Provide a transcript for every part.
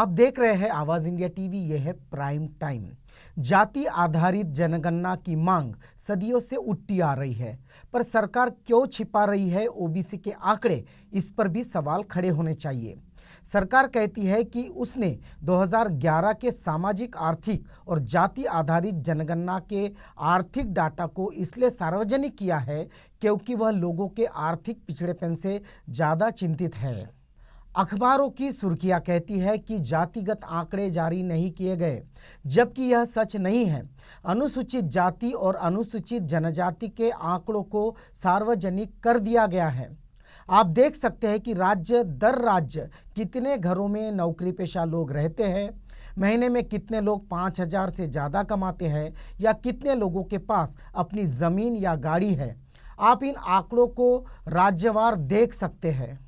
आप देख रहे हैं आवाज इंडिया टीवी। यह है प्राइम टाइम। जाति आधारित जनगणना की मांग सदियों से उठती आ रही है, पर सरकार क्यों छिपा रही है ओबीसी के आंकड़े? इस पर भी सवाल खड़े होने चाहिए। सरकार कहती है कि उसने 2011 के सामाजिक आर्थिक और जाति आधारित जनगणना के आर्थिक डाटा को इसलिए सार्वजनिक किया है क्योंकि वह लोगों के आर्थिक पिछड़ेपन से ज़्यादा चिंतित है। अखबारों की सुर्खियां कहती है कि जातिगत आंकड़े जारी नहीं किए गए, जबकि यह सच नहीं है। अनुसूचित जाति और अनुसूचित जनजाति के आंकड़ों को सार्वजनिक कर दिया गया है। आप देख सकते हैं कि राज्य दर राज्य कितने घरों में नौकरी पेशा लोग रहते हैं, महीने में कितने लोग 5,000 से ज़्यादा कमाते हैं या कितने लोगों के पास अपनी ज़मीन या गाड़ी है। आप इन आंकड़ों को राज्यवार देख सकते हैं।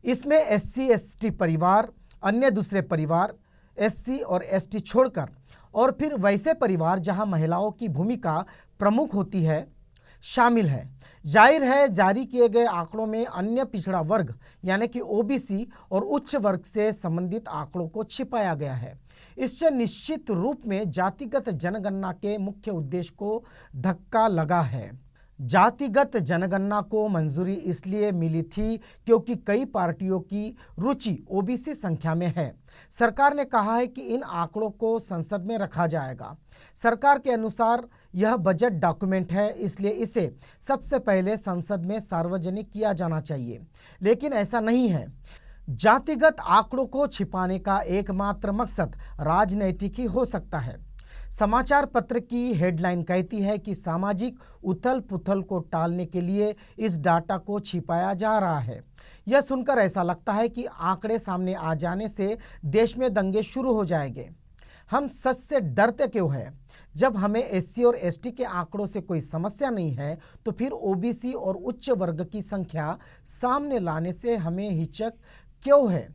इसमें एससी एसटी परिवार, अन्य दूसरे परिवार, एससी और एसटी छोड़कर, और फिर वैसे परिवार जहां महिलाओं की भूमिका प्रमुख होती है, शामिल है। जाहिर है जारी किए गए आंकड़ों में अन्य पिछड़ा वर्ग यानी कि ओबीसी और उच्च वर्ग से संबंधित आंकड़ों को छिपाया गया है। इससे निश्चित रूप में जातिगत जनगणना के मुख्य उद्देश्य को धक्का लगा है। जातिगत जनगणना को मंजूरी इसलिए मिली थी क्योंकि कई पार्टियों की रुचि ओबीसी संख्या में है। सरकार ने कहा है कि इन आंकड़ों को संसद में रखा जाएगा। सरकार के अनुसार यह बजट डॉक्यूमेंट है, इसलिए इसे सबसे पहले संसद में सार्वजनिक किया जाना चाहिए, लेकिन ऐसा नहीं है। जातिगत आंकड़ों को छिपाने का एकमात्र मकसद राजनैतिक ही हो सकता है। समाचार पत्र की हेडलाइन कहती है कि सामाजिक उथल पुथल को टालने के लिए इस डाटा को छिपाया जा रहा है। यह सुनकर ऐसा लगता है कि आंकड़े सामने आ जाने से देश में दंगे शुरू हो जाएंगे। हम सच से डरते क्यों हैं? जब हमें एससी और एसटी के आंकड़ों से कोई समस्या नहीं है, तो फिर ओबीसी और उच्च वर्ग की संख्या सामने लाने से हमें हिचक क्यों है?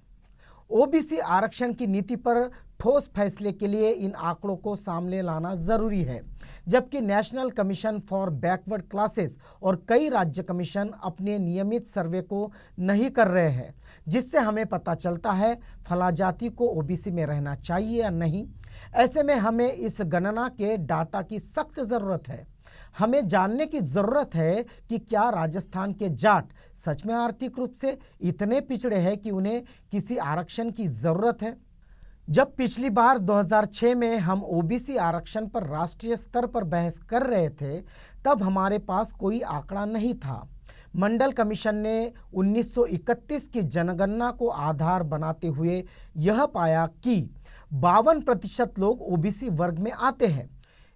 ओबीसी आरक्षण की नीति पर ठोस फैसले के लिए इन आंकड़ों को सामने लाना जरूरी है, जबकि national commission for backward classes और कई राज्य कमीशन अपने नियमित सर्वे को नहीं कर रहे हैं, जिससे हमें पता चलता है फला जाति को ओबीसी में रहना चाहिए या नहीं। ऐसे में हमें इस गणना के डाटा की सख्त ज़रूरत है। हमें जानने की ज़रूरत है कि क्या राजस्थान के जाट सच में आर्थिक रूप से इतने पिछड़े हैं कि उन्हें किसी आरक्षण की ज़रूरत है। जब पिछली बार 2006 में हम ओबीसी आरक्षण पर राष्ट्रीय स्तर पर बहस कर रहे थे, तब हमारे पास कोई आंकड़ा नहीं था। मंडल कमीशन ने 1931 की जनगणना को आधार बनाते हुए यह पाया कि 52% लोग ओबीसी वर्ग में आते हैं।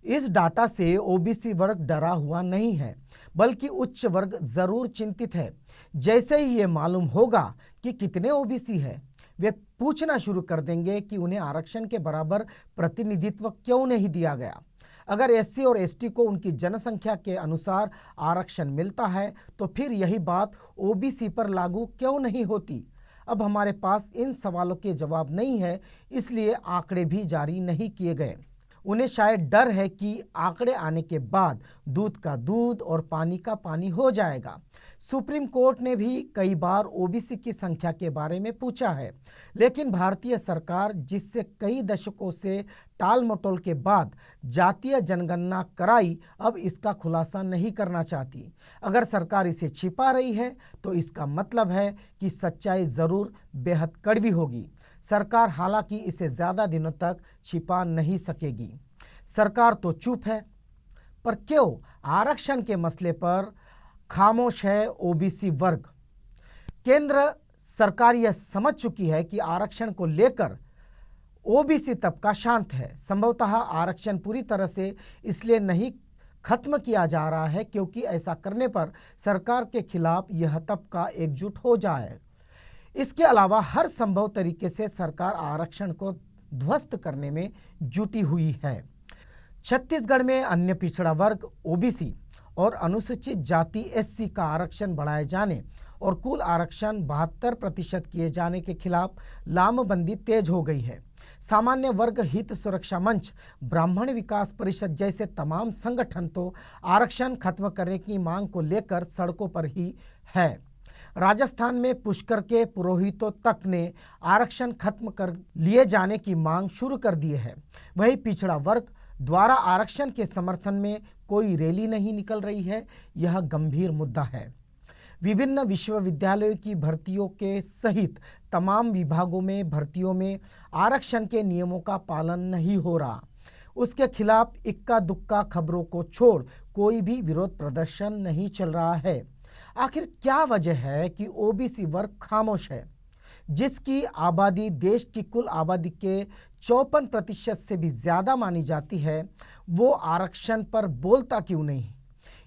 इस डाटा से ओबीसी वर्ग डरा हुआ नहीं है, बल्कि उच्च वर्ग जरूर चिंतित है। जैसे ही ये मालूम होगा कि कितने ओबीसी है, वे पूछना शुरू कर देंगे कि उन्हें आरक्षण के बराबर प्रतिनिधित्व क्यों नहीं दिया गया। अगर एससी और एसटी को उनकी जनसंख्या के अनुसार आरक्षण मिलता है, तो फिर यही बात ओबीसी पर लागू क्यों नहीं होती? अब हमारे पास इन सवालों के जवाब नहीं है, इसलिए आंकड़े भी जारी नहीं किए गए। उन्हें शायद डर है कि आंकड़े आने के बाद दूध का दूध और पानी का पानी हो जाएगा। सुप्रीम कोर्ट ने भी कई बार ओबीसी की संख्या के बारे में पूछा है, लेकिन भारतीय सरकार, जिससे कई दशकों से टाल मटोल के बाद जातीय जनगणना कराई, अब इसका खुलासा नहीं करना चाहती। अगर सरकार इसे छिपा रही है, तो इसका मतलब है कि सच्चाई ज़रूर बेहद कड़वी होगी। सरकार हालांकि इसे ज़्यादा दिनों तक छिपा नहीं सकेगी। सरकार तो चुप है, पर क्यों आरक्षण के मसले पर खामोश है ओबीसी वर्ग? केंद्र सरकार यह समझ चुकी है कि आरक्षण को लेकर ओबीसी तबका शांत है। संभवतः आरक्षण पूरी तरह से इसलिए नहीं खत्म किया जा रहा है क्योंकि ऐसा करने पर सरकार के खिलाफ यह तबका एकजुट हो जाए। इसके अलावा हर संभव तरीके से सरकार आरक्षण को ध्वस्त करने में जुटी हुई है। छत्तीसगढ़ में अन्य पिछड़ा वर्ग ओबीसी और अनुसूचित जाति एससी का आरक्षण बढ़ाए जाने और कुल आरक्षण 72% किए जाने के खिलाफ लामबंदी तेज हो गई है। सामान्य वर्ग हित सुरक्षा मंच, ब्राह्मण विकास परिषद जैसे तमाम संगठन तो आरक्षण खत्म करने की मांग को लेकर सड़कों पर ही है। राजस्थान में पुष्कर के पुरोहितों तक ने आरक्षण खत्म कर लिए जाने की मांग शुरू कर दी है। वहीं पिछड़ा वर्ग द्वारा आरक्षण के समर्थन में कोई रैली नहीं निकल रही है। यह गंभीर मुद्दा है। विभिन्न विश्वविद्यालयों की भर्तियों के सहित तमाम विभागों में भर्तियों में आरक्षण के नियमों का पालन नहीं हो रहा। उसके खिलाफ इक्का दुक्का खबरों को छोड़ कोई भी विरोध प्रदर्शन नहीं चल रहा है। आखिर क्या वजह है कि ओबीसी वर्ग खामोश है, जिसकी आबादी देश की कुल आबादी के 54% से भी ज्यादा मानी जाती है, वो आरक्षण पर बोलता क्यों नहीं?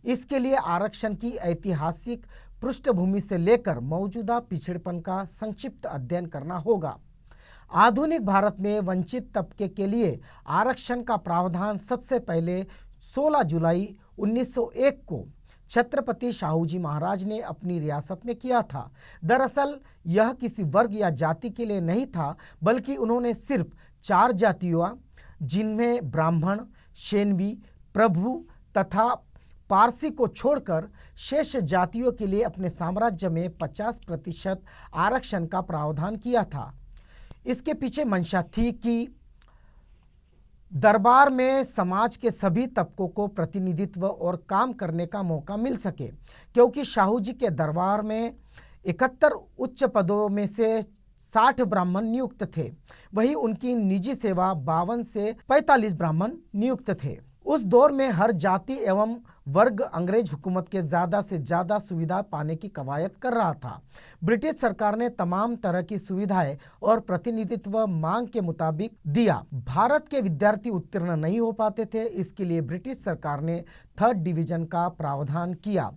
इसके लिए आरक्षण की ऐतिहासिक पृष्ठभूमि से लेकर मौजूदा पिछड़ेपन का संक्षिप्त अध्ययन करना होगा। आधुनिक भारत में वंचित तबके के लिए आरक्षण का प्रावधान सबसे पहले 16 जुलाई 1901 को छत्रपति शाहूजी महाराज ने अपनी रियासत में किया था। दरअसल यह किसी वर्ग या जाति के लिए नहीं था, बल्कि उन्होंने सिर्फ 4 जातियों, जिनमें ब्राह्मण, शेनवी, प्रभु तथा पारसी को छोड़कर शेष जातियों के लिए अपने साम्राज्य में 50% आरक्षण का प्रावधान किया था। इसके पीछे मंशा थी कि दरबार में समाज के सभी तबकों को प्रतिनिधित्व और काम करने का मौका मिल सके, क्योंकि शाहू जी के दरबार में 71 उच्च पदों में से 60 ब्राह्मण नियुक्त थे। वहीं उनकी निजी सेवा 52 से 45 ब्राह्मण नियुक्त थे। उस दौर में हर जाति एवं वर्ग अंग्रेज हुकूमत के ज़्यादा से ज़्यादा सुविधा पाने की कवायद कर रहा था। ब्रिटिश सरकार ने तमाम तरह की सुविधाएं और प्रतिनिधित्व मांग के मुताबिक दिया। भारत के विद्यार्थी उत्तीर्ण नहीं हो पाते थे, इसके लिए ब्रिटिश सरकार ने 3rd डिवीजन का प्रावधान किया।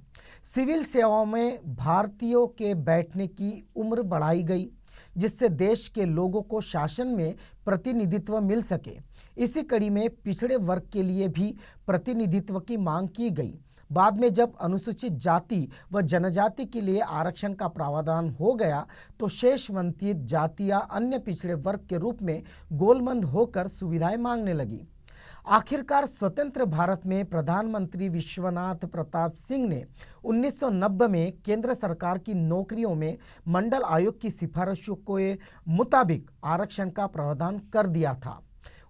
सिविल सेवाओं में भारतीयों के बैठने की उम्र बढ़ाई गई, जिससे देश के लोगों को शासन में प्रतिनिधित्व मिल सके। इसी कड़ी में पिछड़े वर्ग के लिए भी प्रतिनिधित्व की मांग की गई। बाद में जब अनुसूचित जाति व जनजाति के लिए आरक्षण का प्रावधान हो गया, तो शेष वंचित जातियां अन्य पिछड़े वर्ग के रूप में गोलमंद होकर सुविधाएं मांगने लगी। आखिरकार स्वतंत्र भारत में प्रधानमंत्री विश्वनाथ प्रताप सिंह ने 1990 में केंद्र सरकार की नौकरियों में मंडल आयोग की सिफारिशों के मुताबिक आरक्षण का प्रावधान कर दिया था।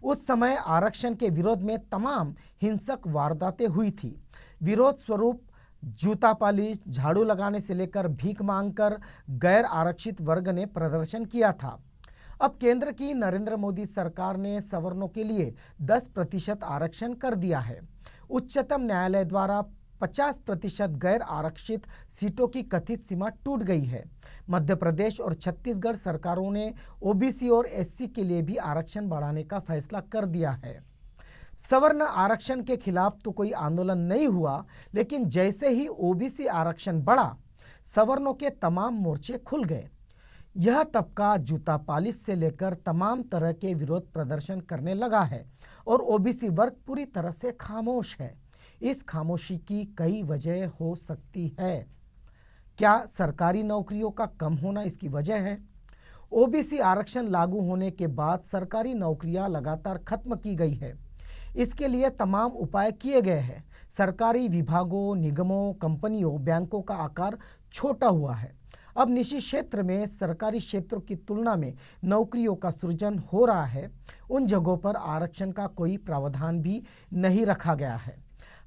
उस समय आरक्षण के विरोध में तमाम हिंसक वारदातें हुई थी। विरोध स्वरूप जूता पालिश, झाड़ू लगाने से लेकर भीख मांगकर गैर आरक्षित वर्ग ने प्रदर्शन किया था। अब केंद्र की नरेंद्र मोदी सरकार ने सवर्णों के लिए 10% आरक्षण कर दिया है। उच्चतम न्यायालय द्वारा 50% गैर आरक्षित सीटों की कथित सीमा टूट गई है। मध्य प्रदेश और छत्तीसगढ़ सरकारों ने ओबीसी और एससी के लिए भी आरक्षण बढ़ाने का फैसला कर दिया है। सवर्ण आरक्षण के खिलाफ तो कोई आंदोलन नहीं हुआ, लेकिन जैसे ही ओबीसी आरक्षण बढ़ा, सवर्णों के तमाम मोर्चे खुल गए। यह तबका जूता पालिश से लेकर तमाम तरह के विरोध प्रदर्शन करने लगा है और ओबीसी वर्ग पूरी तरह से खामोश है। इस खामोशी की कई वजह हो सकती है। क्या सरकारी नौकरियों का कम होना इसकी वजह है? ओबीसी आरक्षण लागू होने के बाद सरकारी नौकरियां लगातार खत्म की गई है। इसके लिए तमाम उपाय किए गए हैं। सरकारी विभागों, निगमों, कंपनियों, बैंकों का आकार छोटा हुआ है। अब निजी क्षेत्र में सरकारी क्षेत्रों की तुलना में नौकरियों का सृजन हो रहा है। उन जगहों पर आरक्षण का कोई प्रावधान भी नहीं रखा गया है।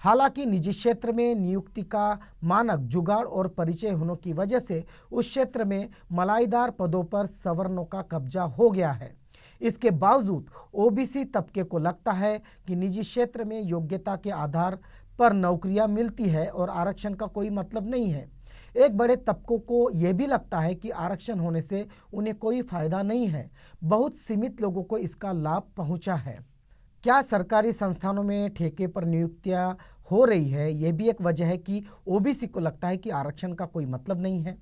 हालांकि निजी क्षेत्र में नियुक्ति का मानक जुगाड़ और परिचय होने की वजह से उस क्षेत्र में मलाईदार पदों पर सवर्णों का कब्जा हो गया है। इसके बावजूद ओबीसी तबके को लगता है कि निजी क्षेत्र में योग्यता के आधार पर नौकरियां मिलती है और आरक्षण का कोई मतलब नहीं है। एक बड़े तबकों को यह भी लगता है कि आरक्षण होने से उन्हें कोई फायदा नहीं है। बहुत सीमित लोगों को इसका लाभ पहुंचा है। क्या सरकारी संस्थानों में ठेके पर नियुक्तियां हो रही है? यह भी एक वजह है कि ओबीसी को लगता है कि आरक्षण का कोई मतलब नहीं है।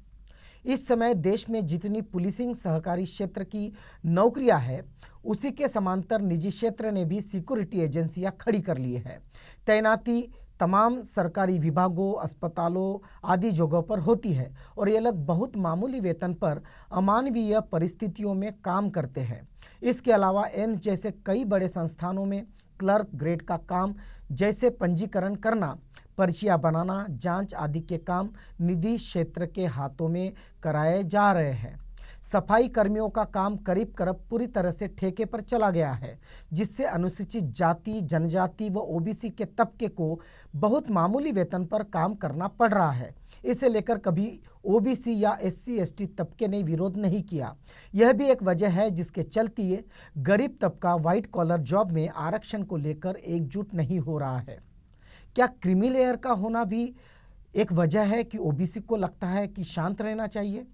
इस समय देश में जितनी पुलिसिंग सहकारी क्षेत्र की नौकरियां है, उसी के समांतर निजी क्षेत्र ने भी सिक्योरिटी एजेंसियां खड़ी कर ली है। तैनाती तमाम सरकारी विभागों, अस्पतालों आदि जगहों पर होती है और ये लोग बहुत मामूली वेतन पर अमानवीय परिस्थितियों में काम करते हैं। इसके अलावा एम्स जैसे कई बड़े संस्थानों में क्लर्क ग्रेड का काम जैसे पंजीकरण करना, पर्चियां बनाना, जांच आदि के काम निजी क्षेत्र के हाथों में कराए जा रहे हैं। सफाई कर्मियों का काम करीब करीब पूरी तरह से ठेके पर चला गया है, जिससे अनुसूचित जाति, जनजाति व ओबीसी के तबके को बहुत मामूली वेतन पर काम करना पड़ रहा है। इसे लेकर कभी ओबीसी या एससी एसटी तबके ने विरोध नहीं किया। यह भी एक वजह है जिसके चलते गरीब तबका व्हाइट कॉलर जॉब में आरक्षण को लेकर एकजुट नहीं हो रहा है। क्या क्रीमी लेयर का होना भी एक वजह है कि ओबीसी को लगता है कि शांत रहना चाहिए?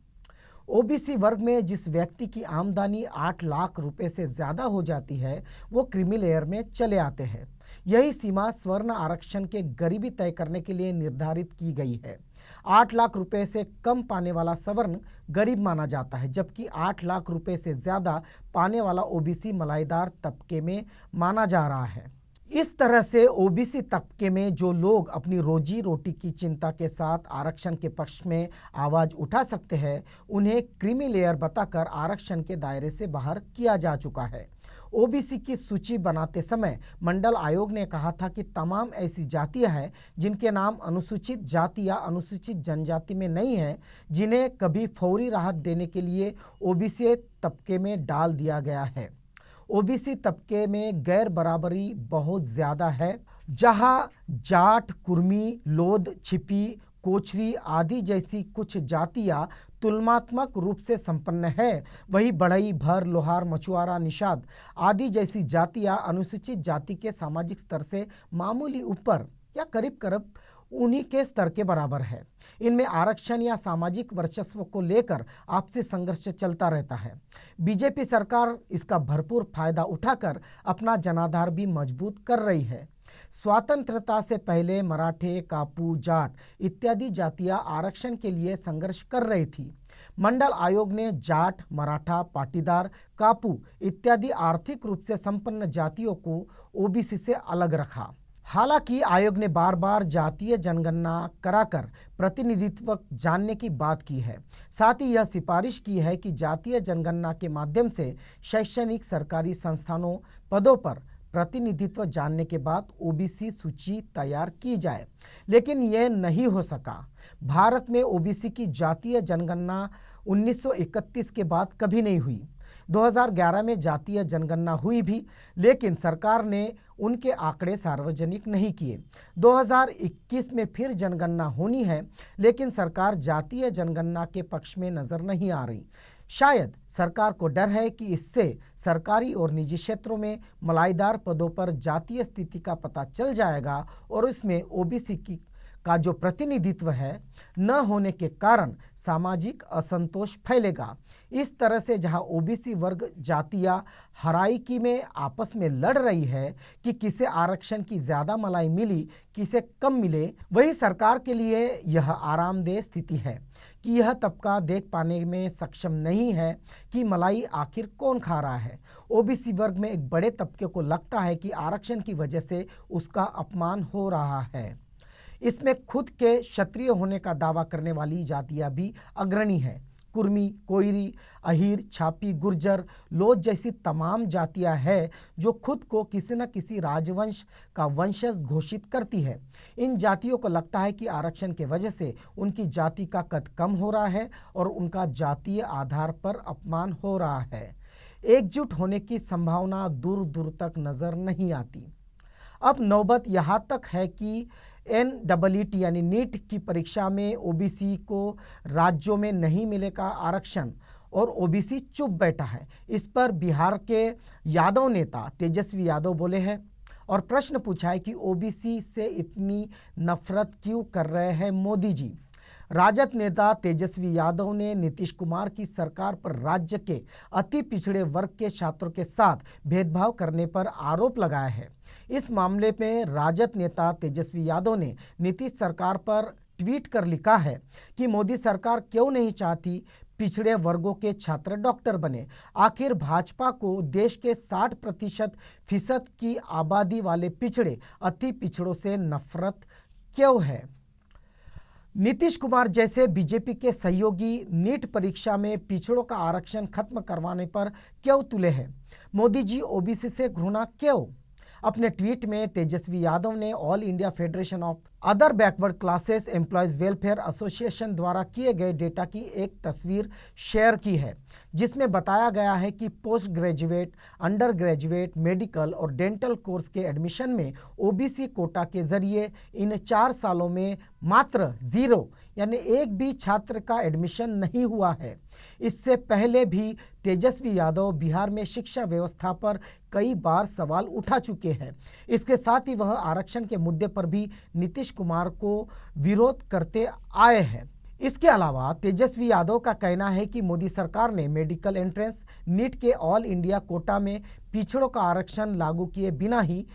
ओबीसी वर्ग में जिस व्यक्ति की आमदनी 8 लाख रुपए से ज़्यादा हो जाती है, वो क्रीमी लेयर में चले आते हैं। यही सीमा स्वर्ण आरक्षण के गरीबी तय करने के लिए निर्धारित की गई है। 8 लाख रुपए से कम पाने वाला सवर्ण गरीब माना जाता है, जबकि 8 लाख रुपए से ज़्यादा पाने वाला ओबीसी मलाईदार तबके में माना जा रहा है। इस तरह से ओबीसी तबके में जो लोग अपनी रोजी रोटी की चिंता के साथ आरक्षण के पक्ष में आवाज़ उठा सकते हैं, उन्हें क्रीमी लेयर बताकर आरक्षण के दायरे से बाहर किया जा चुका है। ओबीसी की सूची बनाते समय मंडल आयोग ने कहा था कि तमाम ऐसी जातियां हैं जिनके नाम अनुसूचित जाति या अनुसूचित जनजाति में नहीं है, जिन्हें कभी फौरी राहत देने के लिए ओबीसी तबके में डाल दिया गया है। ओबीसी तबके में गैर बराबरी बहुत ज़्यादा है। जहां जाट, कुर्मी, लोध, छिपी, कोचरी आदि जैसी कुछ जातियां तुलनात्मक रूप से संपन्न है, वही बढ़ई, भर, लोहार, मछुआरा, निषाद आदि जैसी जातियां अनुसूचित जाति के सामाजिक स्तर से मामूली ऊपर या करीब करीब उन्हीं के स्तर के बराबर है। इनमें आरक्षण या सामाजिक वर्चस्व को लेकर आपसी संघर्ष चलता रहता है। बीजेपी सरकार इसका भरपूर फायदा उठाकर अपना जनाधार भी मजबूत कर रही है। स्वतंत्रता से पहले मराठे, कापू, जाट इत्यादि जातियां आरक्षण के लिए संघर्ष कर रही थी। मंडल आयोग ने जाट, मराठा, पाटीदार, कापू इत्यादि आर्थिक रूप से संपन्न जातियों को ओबीसी से अलग रखा। हालांकि आयोग ने बार बार जातीय जनगणना कराकर प्रतिनिधित्व जानने की बात की है। साथ ही यह सिफारिश की है कि जातीय जनगणना के माध्यम से शैक्षणिक सरकारी संस्थानों पदों पर प्रतिनिधित्व जानने के बाद ओबीसी सूची तैयार की जाए, लेकिन यह नहीं हो सका। भारत में ओबीसी की जातीय जनगणना 1931 के बाद कभी नहीं हुई। 2011 में जातीय जनगणना हुई भी, लेकिन सरकार ने उनके आंकड़े सार्वजनिक नहीं किए। 2021 में फिर जनगणना होनी है, लेकिन सरकार जातीय जनगणना के पक्ष में नजर नहीं आ रही। शायद सरकार को डर है कि इससे सरकारी और निजी क्षेत्रों में मलाईदार पदों पर जातीय स्थिति का पता चल जाएगा और इसमें ओबीसी का जो प्रतिनिधित्व है न होने के कारण सामाजिक असंतोष फैलेगा। इस तरह से जहां ओबीसी वर्ग जातियां हराइकी में आपस में लड़ रही है कि किसे आरक्षण की ज़्यादा मलाई मिली, किसे कम मिले, वही सरकार के लिए यह आरामदेह स्थिति है कि यह तबका देख पाने में सक्षम नहीं है कि मलाई आखिर कौन खा रहा है। ओबीसी वर्ग में एक बड़े तबके को लगता है कि आरक्षण की वजह से उसका अपमान हो रहा है। इसमें खुद के क्षत्रिय होने का दावा करने वाली जातियां भी अग्रणी हैं। कुर्मी, कोयरी, अहीर, छापी, गुर्जर, लोध जैसी तमाम जातियां हैं जो खुद को किसी न किसी राजवंश का वंशज घोषित करती है। इन जातियों को लगता है कि आरक्षण के वजह से उनकी जाति का कद कम हो रहा है और उनका जातीय आधार पर अपमान हो रहा है। एकजुट होने की संभावना दूर दूर तक नजर नहीं आती। अब नौबत यहाँ तक है कि NEET यानी नीट की परीक्षा में ओबीसी को राज्यों में नहीं मिलेगा आरक्षण और ओबीसी चुप बैठा है। इस पर बिहार के यादव नेता तेजस्वी यादव बोले हैं और प्रश्न पूछा है कि ओबीसी से इतनी नफरत क्यों कर रहे हैं मोदी जी। राजद नेता तेजस्वी यादव ने नीतीश कुमार की सरकार पर राज्य के अति पिछड़े वर्ग के छात्रों के साथ भेदभाव करने पर आरोप लगाया है। इस मामले में राजद नेता तेजस्वी यादव ने नीतीश सरकार पर ट्वीट कर लिखा है कि मोदी सरकार क्यों नहीं चाहती पिछड़े वर्गों के छात्र डॉक्टर बने। आखिर भाजपा को देश के 60% की आबादी वाले पिछड़े अति पिछड़ों से नफरत क्यों है। नीतीश कुमार जैसे बीजेपी के सहयोगी नीट परीक्षा में पिछड़ों का आरक्षण खत्म करवाने पर क्यों तुले हैं। मोदी जी ओबीसी से घृणा क्यों। अपने ट्वीट में तेजस्वी यादव ने all India federation of other backward classes employees welfare association द्वारा किए गए डेटा की एक तस्वीर शेयर की है, जिसमें बताया गया है कि post graduate, under graduate, medical और डेंटल कोर्स के एडमिशन में ओबीसी कोटा के जरिए इन 4 सालों में मात्र 0 यानी एक भी छात्र का एडमिशन नहीं हुआ है। इससे पहले भी तेजस्वी यादव बिहार में शिक्षा व्यवस्था पर कई बार सवाल उठा चुके हैं। इसके साथ ही वह आरक्षण के मुद्दे पर भी नीतीश कुमार को विरोध करते आए हैं। इसके अलावा तेजस्वी यादव का कहना है कि मोदी सरकार ने मेडिकल एंट्रेंस, नीट के ऑल इंडिया कोटा में पिछड़ों का आरक्षण लागू किए बिना ही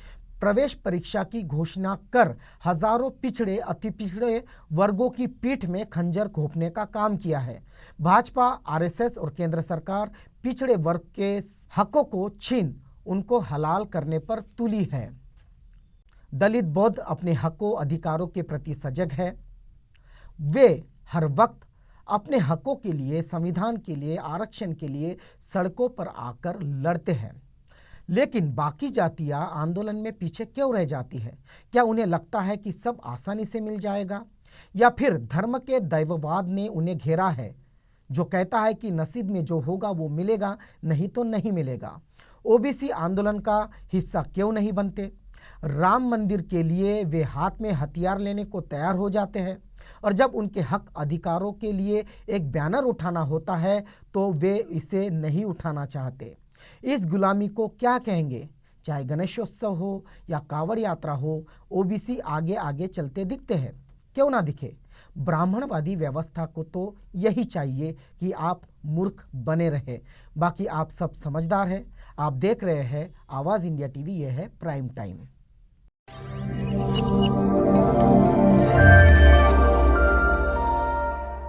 प्रवेश परीक्षा की घोषणा कर हजारों पिछड़े अति पिछड़े वर्गों की पीठ में खंजर घोंपने का काम किया है। भाजपा, आरएसएस और केंद्र सरकार पिछड़े वर्ग के हकों को छीन उनको हलाल करने पर तुली है। दलित बौद्ध अपने हकों अधिकारों के प्रति सजग है। वे हर वक्त अपने हकों के लिए, संविधान के लिए, आरक्षण के लिए सड़कों पर आकर लड़ते हैं। लेकिन बाकी जातियां आंदोलन में पीछे क्यों रह जाती है? क्या उन्हें लगता है कि सब आसानी से मिल जाएगा, या फिर धर्म के दैववाद ने उन्हें घेरा है जो कहता है कि नसीब में जो होगा वो मिलेगा, नहीं तो नहीं मिलेगा? ओबीसी आंदोलन का हिस्सा क्यों नहीं बनते? राम मंदिर के लिए वे हाथ में हथियार लेने को तैयार हो जाते हैं, और जब उनके हक अधिकारों के लिए एक बैनर उठाना होता है तो वे इसे नहीं उठाना चाहते। इस गुलामी को क्या कहेंगे? चाहे गणेशोत्सव हो या कांवड़ यात्रा हो, ओबीसी आगे आगे चलते दिखते हैं। क्यों ना दिखे? ब्राह्मणवादी व्यवस्था को तो यही चाहिए कि आप मूर्ख बने रहे। बाकी आप सब समझदार हैं। आप देख रहे हैं आवाज़ इंडिया टीवी, यह है प्राइम टाइम।